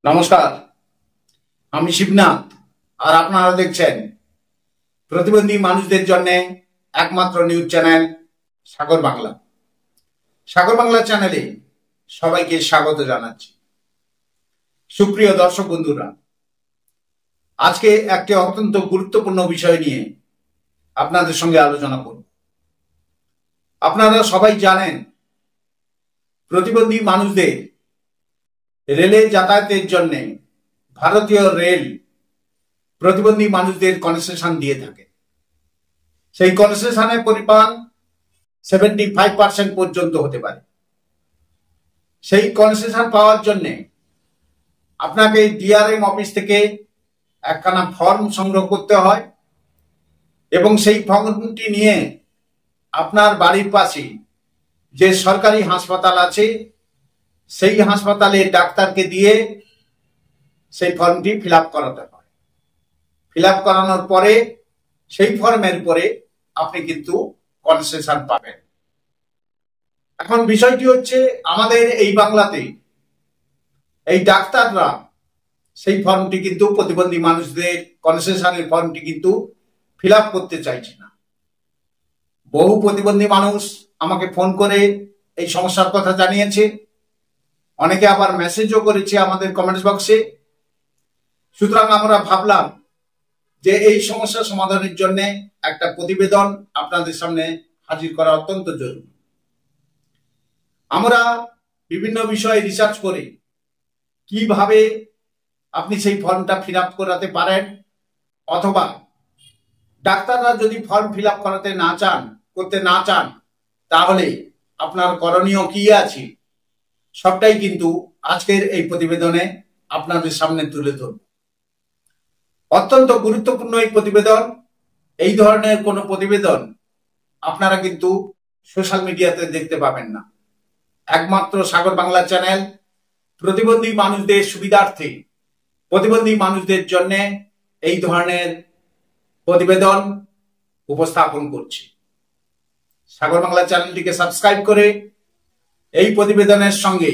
নমস্কার, আমি শিবনাথ আর আপনারা দেখছেন প্রতিবন্ধী মানুষদের জন্য একমাত্র নিউজ চ্যানেল সাগর বাংলা। সাগর বাংলা চ্যানেলে সবাইকে স্বাগত জানাচ্ছি। সুপ্রিয় দর্শক বন্ধুরা, আজকে একটি অত্যন্ত গুরুত্বপূর্ণ বিষয় নিয়ে আপনাদের সঙ্গে আলোচনা করব। আপনারা সবাই জানেন, প্রতিবন্ধী মানুষদের রেলে যাতায়াতের জন্য ভারতীয় রেল প্রতিবন্ধী মানুষদের কনসেশন দিয়ে থাকে। সেই কনসেশনের পরিমাণ 75% পর্যন্ত হতে পারে। সেই কনসেশন পাওয়ার জন্য আপনাকে ডিআরএম অফিস থেকে একখানা ফর্ম সংগ্রহ করতে হয় এবং সেই ফর্মটি নিয়ে আপনার বাড়ির পাশে যে সরকারি হাসপাতাল আছে সেই হাসপাতালে ডাক্তারকে দিয়ে সেই ফর্মটি ফিল আপ করাতে হয়। ফিল আপ করানোর পরে সেই ফর্মের উপরে আপনি কিন্তু কনসেশন পাবেন। এখন বিষয়টি হচ্ছে, আমাদের এই বাংলাতে এই ডাক্তাররা সেই ফর্মটি কিন্তু প্রতিবন্ধী মানুষদের কনসেশনের ফর্মটি কিন্তু ফিল আপ করতে চাইছে না। বহু প্রতিবন্ধী মানুষ আমাকে ফোন করে এই সমস্যার কথা জানিয়েছে, অনেকে আবার মেসেজও করেছে আমাদের কমেন্টস বক্সে। সুতরাং আমরা ভাবলাম যে এই সমস্যা সমাধানের জন্য একটা প্রতিবেদন আপনাদের সামনে হাজির করা অত্যন্ত জরুরি। আমরা বিভিন্ন বিষয়ে রিসার্চ করে কিভাবে আপনি সেই ফর্মটা ফিল আপ করাতে পারেন, অথবা ডাক্তাররা যদি ফর্ম ফিল আপ করতে না চান তাহলে আপনার করণীয় কি আছে, সবটাই কিন্তু আজকের এই প্রতিবেদনে আপনাদের সামনে তুলে ধরব। অত্যন্ত গুরুত্বপূর্ণ এই প্রতিবেদন। এই ধরনের কোনো প্রতিবেদন আপনারা কিন্তু সোশ্যাল মিডিয়াতে দেখতে পাবেন না। একমাত্র সাগর বাংলা চ্যানেল প্রতিবন্ধী মানুষদের সুবিধার্থে, প্রতিবন্ধী মানুষদের জন্য এই ধরনের প্রতিবেদন উপস্থাপন করছে। সাগর বাংলা চ্যানেলটিকে সাবস্ক্রাইব করে এই প্রতিবেদনের সঙ্গে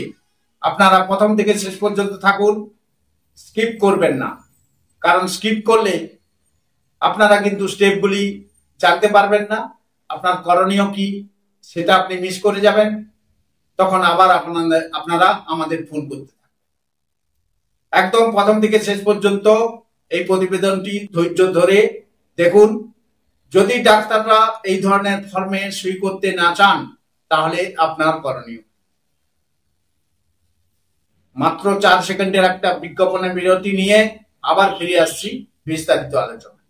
আপনারা প্রথম থেকে শেষ পর্যন্ত থাকুন, স্কিপ করবেন না। কারণ স্কিপ করলে আপনারা কিন্তু স্টেপগুলি জানতে পারবেন না, আপনার করণীয় কি সেটা আপনি মিস করে যাবেন। তখন আবার আপনারা আমাদের ফোন করতে থাকবেন। একদম প্রথম থেকে শেষ পর্যন্ত এই প্রতিবেদনটি ধৈর্য ধরে দেখুন। যদি ডাক্তাররা এই ধরনের ফর্মে সই করতে না চান তাহলে আপনার করণীয়। মাত্র 4 সেকেন্ডের একটা বিজ্ঞাপনের বিরতি নিয়ে আবার ফিরে আসছি বিস্তারিত আলোচনা।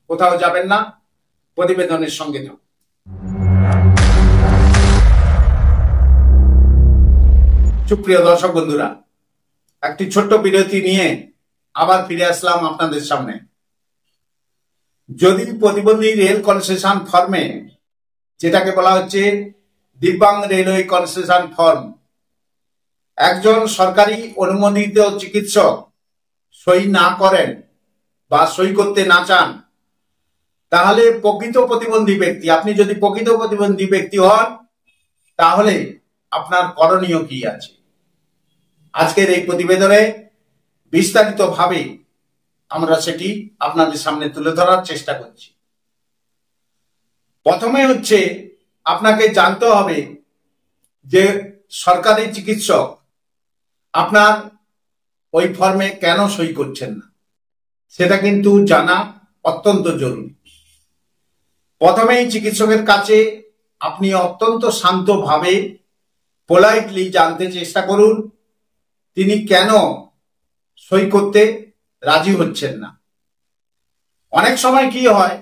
কোথাও যাবেন না, প্রতিবেদনের সঙ্গে থাকুন। সুপ্রিয় দর্শক বন্ধুরা, একটি ছোট্ট বিরতি নিয়ে আবার ফিরে আসলাম আপনাদের সামনে। যদি প্রতিবন্ধী রেল কনসেশন ফর্মে, যেটাকে বলা হচ্ছে দিব্যাঙ্গ রেলওয়ে কনসেশন ফর্ম, একজন সরকারি অনুমোদিত চিকিৎসক সই না করেন বা সই করতে না চান, তাহলে প্রকৃত প্রতিবন্ধী ব্যক্তি, আপনি যদি প্রকৃত প্রতিবন্ধী ব্যক্তি হন তাহলে আপনার করণীয় কি আছে, আজকের এই প্রতিবেদনে বিস্তারিতভাবে আমরা সেটি আপনাদের সামনে তুলে ধরার চেষ্টা করছি। প্রথমে হচ্ছে, আপনাকে জানতে হবে যে সরকারি চিকিৎসক আপনার ওই ফর্মে কেন সই করছেন না, সেটা কিন্তু জানা অত্যন্ত জরুরি। প্রথমেই চিকিৎসকের কাছে আপনি অত্যন্ত শান্তভাবে পোলাইটলি জানতে চেষ্টা করুন তিনি কেন সই করতে রাজি হচ্ছেন না। অনেক সময় কি হয়,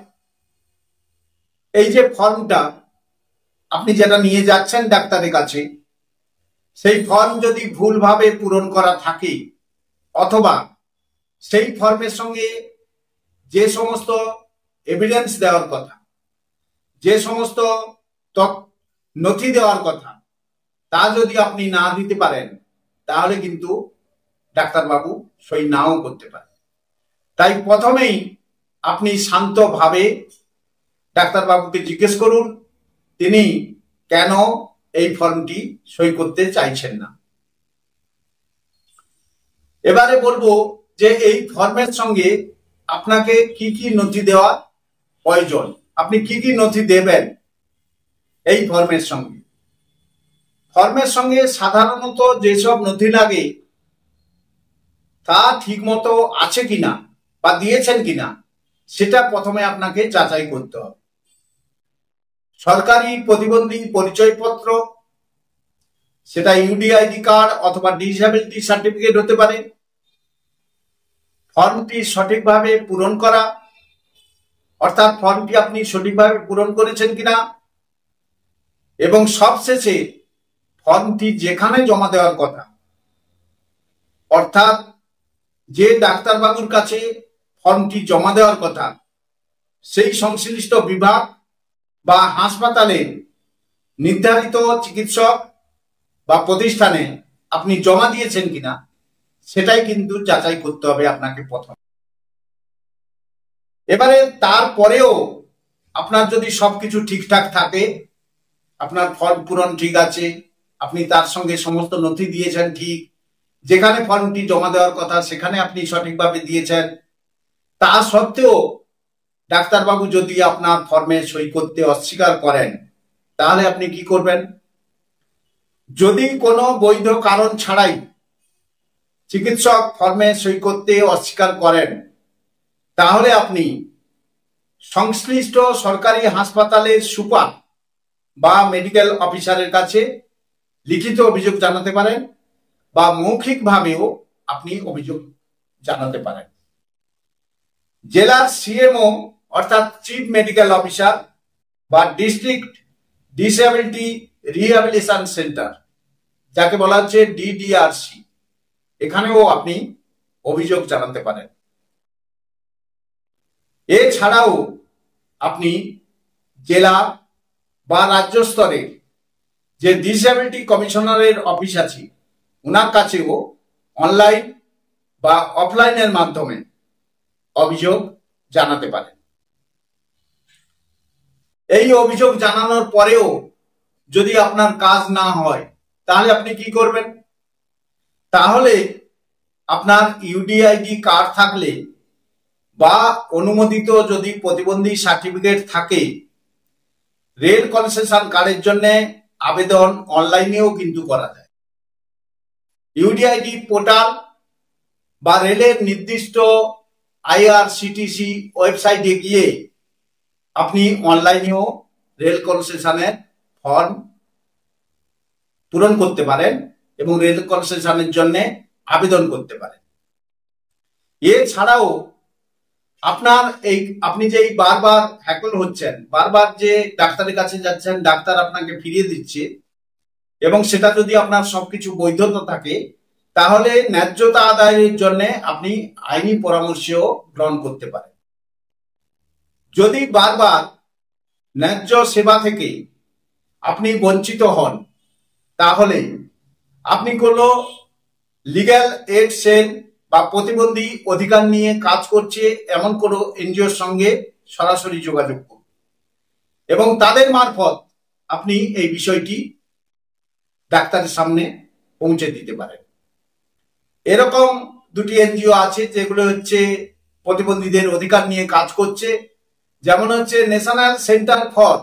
এই যে ফর্মটা আপনি যেটা নিয়ে যাচ্ছেন ডাক্তারের কাছে, সেই ফর্ম যদি ভুলভাবে পূরণ করা থাকে, অথবা সেই ফর্মের সঙ্গে যে সমস্ত এভিডেন্স দেওয়ার কথা, যে সমস্ত নথি দেওয়ার কথা, তা যদি আপনি না দিতে পারেন তাহলে কিন্তু ডাক্তারবাবু সই নাও করতে পারেন। তাই প্রথমেই আপনি শান্তভাবে ডাক্তারবাবুকে জিজ্ঞেস করুন তিনি কেন এই ফর্মটি সই করতে চাইছেন না। এবারে বলবো যে এই ফর্মের সঙ্গে আপনাকে কি কি নথি দেওয়া প্রয়োজন, আপনি কি কি নথি দেবেন এই ফর্মের সঙ্গে। ফর্মের সঙ্গে সাধারণত যেসব নথি লাগে তা ঠিক মতো আছে কিনা বা দিয়েছেন কিনা সেটা প্রথমে আপনাকে যাচাই করতে হবে। সরকারি প্রতিবন্ধী পরিচয়পত্র, সেটা ইউডিআইডি কার্ড অথবা ডিসএবিলিটি সার্টিফিকেট হতে পারে, ফর্মটি সঠিকভাবে পূরণ করা, অর্থাৎ ফর্মটি আপনি সঠিকভাবে পূরণ করেছেন কিনা, এবং সবশেষে ফর্মটি যেখানে জমা দেওয়ার কথা, অর্থাৎ যে ডাক্তারবাবুর কাছে ফর্মটি জমা দেওয়ার কথা সেই সংশ্লিষ্ট বিভাগ বা হাসপাতালে নির্ধারিত চিকিৎসক বা প্রতিষ্ঠানে আপনি জমা দিয়েছেন কিনা সেটাই কিন্তু যাচাই করতে হবে আপনাকে প্রথম। এবারে তারপরেও আপনার যদি সবকিছু ঠিকঠাক থাকে, আপনার ফর্ম পূরণ ঠিক আছে, আপনি তার সঙ্গে সমস্ত নথি দিয়েছেন ঠিক, যেখানে ফর্মটি জমা দেওয়ার কথা সেখানে আপনি সঠিকভাবে দিয়েছেন, তা সত্ত্বেও ডাক্তারবাবু যদি আপনার ফর্মে সই করতে অস্বীকার করেন তাহলে আপনি কি করবেন? যদি কোনো বৈধ কারণ ছাড়াই চিকিৎসক ফর্মে সই করতে অস্বীকার করেন তাহলে আপনি সংশ্লিষ্ট সরকারি হাসপাতালের সুপার বা মেডিকেল অফিসারের কাছে লিখিত অভিযোগ জানাতে পারেন বা মৌখিকভাবেও আপনি অভিযোগ জানাতে পারেন। জেলার সিএমও অর্থাৎ চিফ মেডিকেল অফিসার বা ডিস্ট্রিক্ট ডিসএবিলিটি রিহ্যাবিলিটেশন সেন্টার, যাকে বলা হচ্ছে ডিডিআরসি, এখানেও আপনি অভিযোগ জানাতে পারেন। এছাড়াও আপনি জেলা বা রাজ্য স্তরে যে ডিসএবিলিটি কমিশনারের অফিস আছে ওনার কাছেও অনলাইন বা অফলাইনের মাধ্যমে অভিযোগ জানাতে পারেন। এই অভিযোগ জানানোর পরেও যদি আপনার কাজ না হয় তাহলে আপনি কি করবেন? তাহলে আপনার ইউডিআইডি কার্ড থাকলে বা অনুমোদিত যদি প্রতিবন্ধী সার্টিফিকেট থাকে, রেল কনসেশন কার্ডের জন্য আবেদন অনলাইনেও কিন্তু করা যায়। ইউডিআইডি পোর্টাল বা রেলের নির্দিষ্ট আইআরসিটিসি ওয়েবসাইটে গিয়ে আপনি অনলাইনেও রেল কনসেশনের ফর্ম পূরণ করতে পারেন এবং রেল কনসেশনের জন্য আবেদন করতে পারেন। এছাড়াও আপনি যে বারবার হ্যাকল হচ্ছেন, বারবার যে ডাক্তারের কাছে যাচ্ছেন, ডাক্তার আপনাকে ফিরিয়ে দিচ্ছে, এবং সেটা যদি আপনার সবকিছু বৈধতা থাকে তাহলে ন্যায্যতা আদায়ের জন্য আপনি আইনি পরামর্শও গ্রহণ করতে পারেন। যদি বারবার ন্যায্য সেবা থেকে আপনি বঞ্চিত হন তাহলে আপনি কোনো লিগ্যাল এইড সেল বা প্রতিবন্ধী অধিকার নিয়ে কাজ করছে এমন কোনো এনজিওর সঙ্গে সরাসরি যোগাযোগ করুন এবং তাদের মারফত আপনি এই বিষয়টি ডাক্তারের সামনে পৌঁছে দিতে পারেন। এরকম দুটি এনজিও আছে যেগুলো হচ্ছে প্রতিবন্ধীদের অধিকার নিয়ে কাজ করছে, যেমন হচ্ছে national centre for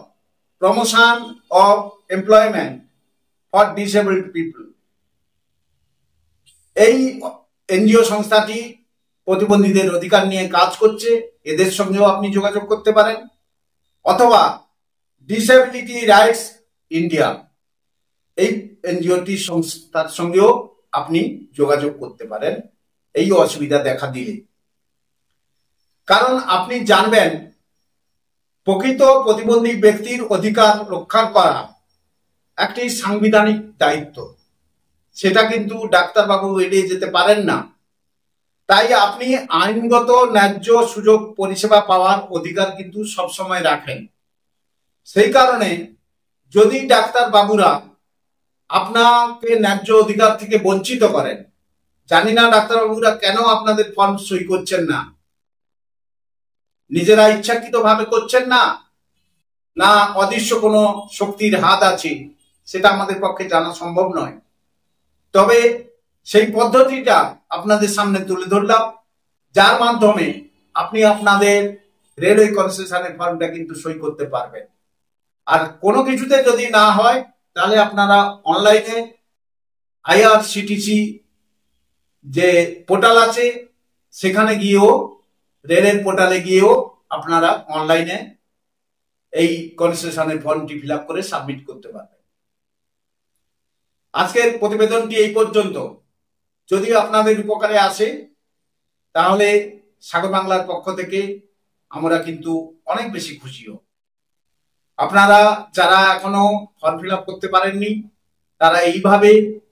promotion of employment for disabled people. এই এনজিও সংস্থাটি প্রতিবন্ধীদের অধিকার নিয়ে কাজ করছে, এদের সঙ্গেও আপনি যোগাযোগ করতে পারেন। অথবা ডিসেবিলিটি রাইটস ইন্ডিয়া, এই এনজিওটি সংস্থার সঙ্গেও আপনি যোগাযোগ করতে পারেন এই অসুবিধা দেখা দিলে। কারণ আপনি জানবেন প্রকৃত প্রতিবন্ধী ব্যক্তির অধিকার রক্ষা করা একটি সাংবিধানিক দায়িত্ব, সেটা কিন্তু ডাক্তারবাবু এড়িয়ে যেতে পারেন না। তাই আপনি আইনগত ন্যায্য সুযোগ পরিষেবা পাওয়ার অধিকার কিন্তু সবসময় রাখেন। সেই কারণে যদি ডাক্তারবাবুরা আপনাকে ন্যায্য অধিকার থেকে বঞ্চিত করেন, জানি না ডাক্তারবাবুরা কেন আপনাদের ফর্ম সই করছেন না, নিজেরা ইচ্ছাকৃত ভাবে করছেন না, না অদৃশ্য কোনো শক্তির হাত আছে, সেটা আমাদের পক্ষে জানা সম্ভব নয়। তবে সেই পদ্ধতিটা আপনাদের সামনে তুলে ধরলাম, যার মাধ্যমে আপনি আপনাদের রেলওয়ে কনসেশনের ফর্মটা কিন্তু সই করতে পারবেন। আর কোনো কিছুতে যদি না হয় তাহলে আপনারা অনলাইনে IRCTC যে পোর্টাল আছে সেখানে গিয়েও, রেলের পোর্টালে গিয়েও আপনারা অনলাইনে এই কনসেশনের ফর্মটি ফিল আপ করে সাবমিট করতে পারবেন। আজকের প্রতিবেদনটি এই পর্যন্ত। যদি আপনাদের উপকারে আসে তাহলে সাগর বাংলার পক্ষ থেকে আমরা কিন্তু অনেক বেশি খুশি হব। আপনারা যারা এখনো ফর্ম ফিল আপ করতে পারেননি তারা এইভাবে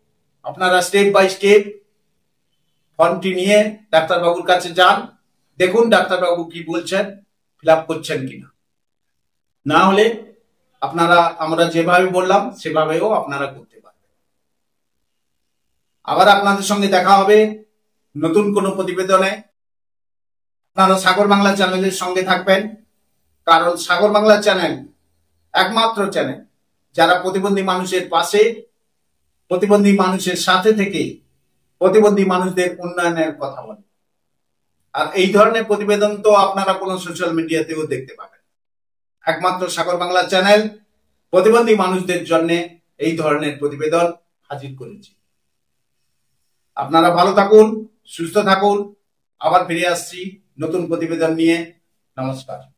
আপনারা স্টেপ বাই স্টেপ ফর্মটি নিয়ে ডাক্তারবাবুর কাছে যান, দেখুন ডাক্তারবাবু কি বলছেন, ফিল আপ করছেন কিনা। না হলে আপনারা আমরা যেভাবে বললাম সেভাবেও আপনারা করতে পারবেন। আবার আপনাদের সঙ্গে দেখা হবে নতুন কোনো প্রতিবেদনে। আপনারা সাগর বাংলা চ্যানেলের সঙ্গে থাকবেন, কারণ সাগর বাংলা চ্যানেল একমাত্র চ্যানেল যারা প্রতিবন্ধী মানুষের পাশে, প্রতিবন্ধী মানুষের সাথে থেকে প্রতিবন্ধী মানুষদের উন্নয়নের কথা বলে। আর এই ধরনের প্রতিবেদন তো আপনারা কোনো সোশ্যাল মিডিয়াতেও দেখতে পাবেন। একমাত্র সাগর বাংলা চ্যানেল প্রতিবন্ধী মানুষদের জন্য এই ধরনের প্রতিবেদন হাজির করেছি। আপনারা ভালো থাকুন, সুস্থ থাকুন। আবার ফিরে আসছি নতুন প্রতিবেদন নিয়ে। নমস্কার।